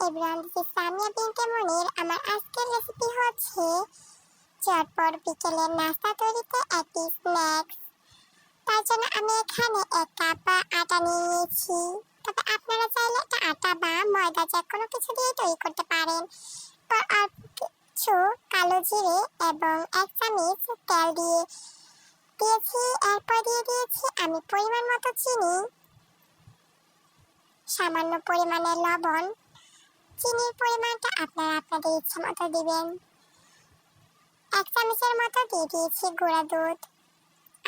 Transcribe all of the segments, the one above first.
Everyone, this is Samia বিনতে মনির। আমার আজকের রেসিপি হচ্ছে চটপট বিকেলের নাস্তা তৈরিতে একটি স্ন্যাক্স। তার জন্য আমি এখানে 1 কাপ আটা নিয়ে নিয়েছি। তবে আপনারা চাইলে এটা আটা বা ময়দা যে কোনো কিছু দিয়ে তৈরি করতে পারেন। আর কিছু কালো জিরে এবং 1 চামচ তেল দিয়েছি। এরপর দিয়ে দিয়েছি আমি পরিমাণ মতো চিনি, সামান্য পরিমাণে লবণ। চিনির পরিমাণটা আপনারা আপনাদের ইচ্ছা মতো দিবেন। 1 চামচের মতো দিয়ে দিয়েছি গুঁড়া দুধ।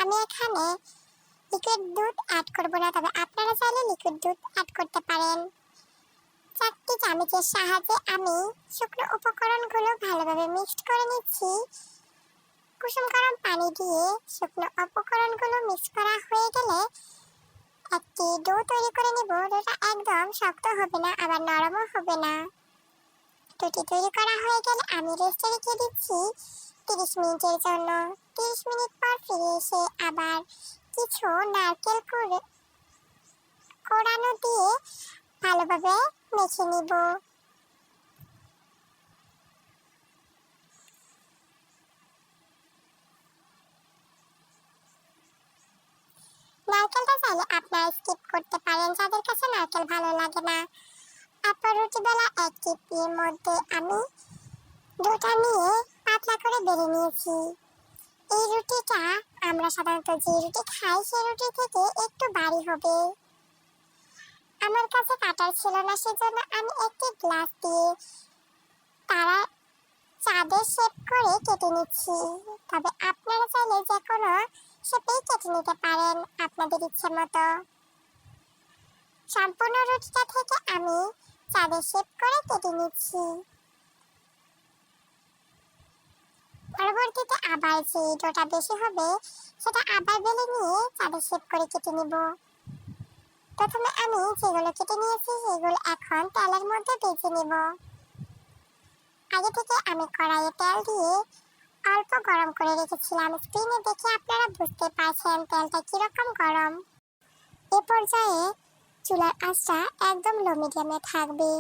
আমি এখানে লিকুইড দুধ অ্যাড করব না, তবে আপনারা চাইলে লিকুইড দুধ অ্যাড করতে পারেন। 4টি চামচের সাহায্যে আমি শুকনো উপকরণগুলো ভালোভাবে মিক্সড করে নিচ্ছি। কুসুম গরম পানি দিয়ে শুকনো উপকরণগুলো মিক্স করা হয়ে গেলে একটি ডো তৈরি করে নিব। ডোটা একদম শক্ত হবে না, আবার নরমও হবে না। ডোটি তৈরি করা হয়ে গেলে আমি রেস্টে রেখে দিচ্ছি 30 মিনিটের জন্য। 30 মিনিট পর ফিরে এসে আবার কিছু নারকেল কোড়ানো দিয়ে ভালোভাবে মেখে নিব। নারকেলটা চাইলে আপনারা স্কিপ করতে পারেন, যাদের কাছে নারকেল ভালো লাগে না। তারপর রুটি বেলা এক টিপের মধ্যে আমি ডোটা নিয়ে পাতলা করে বেলে নিয়েছি। এই রুটিটা আমরা সাধারণত যে রুটি খাই সেই রুটি থেকে একটু ভারী হবে। আমার কাছে কাটার ছিল না, সেজন্য আমি একটি গ্লাস দিয়ে তারা চাঁদের শেপ করে কেটে নিচ্ছি। তবে আপনারা চাইলে যে কোনো শেপেই কেটে নিতে পারেন আপনাদের ইচ্ছে মতো। সম্পূর্ণ রুটিটা থেকে আমি চাঁদের শেপ করে কেটে নিচ্ছি। পরবর্তীতে আবার যে ডোটা বেশি হবে সেটা আবার বেলে নিয়ে চাঁদের শেপ করে কেটে নিব। প্রথমে আমি যেগুলো কেটে নিয়েছি সেগুলো এখন তেলের মধ্যে ভেজে নেব। আগে থেকে আমি কড়াইয়ে তেল দিয়ে অল্প গরম করে রেখেছিলাম। স্ক্রিনে দেখে আপনারা বুঝতে পারছেন তেলটা কিরকম গরম। এ পর্যায়ে চুলার আঁচটা একদম লো মিডিয়ামে থাকবে।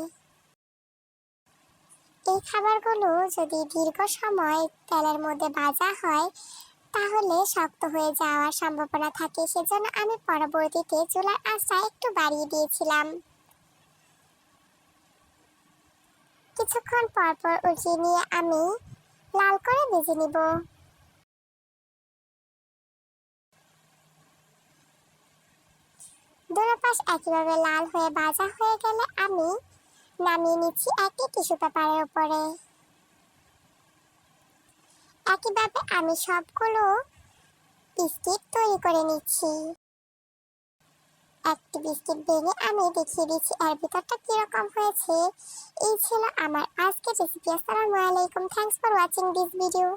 এই খাবারগুলো যদি দীর্ঘ সময় তেলের মধ্যে ভাজা হয় তাহলে শক্ত হয়ে যাওয়ার সম্ভাবনা থাকে, সেজন্য আমি পরবর্তীতে চুলার আঁচটা একটু বাড়িয়ে দিয়েছিলাম। কিছুক্ষণ পর পর উল্টিয়ে নিয়ে আমি লাল করে ভেজে নিব। দুটো পাশ একইভাবে লাল হয়ে ভাজা হয়ে গেলে আমি নামিয়ে নিচ্ছি একটি টিস্যু পেপারের উপরে। একইভাবে আমি সবগুলো বিস্কিট তৈরি করে নিচ্ছি। একটি বিস্কিট ভেঙে আমি দেখিয়ে দিচ্ছি এর ভিতরটা কিরকম হয়েছে। এই ছিল আমার আজকের রেসিপি। আসসালামু আলাইকুম, thanks for watching this video.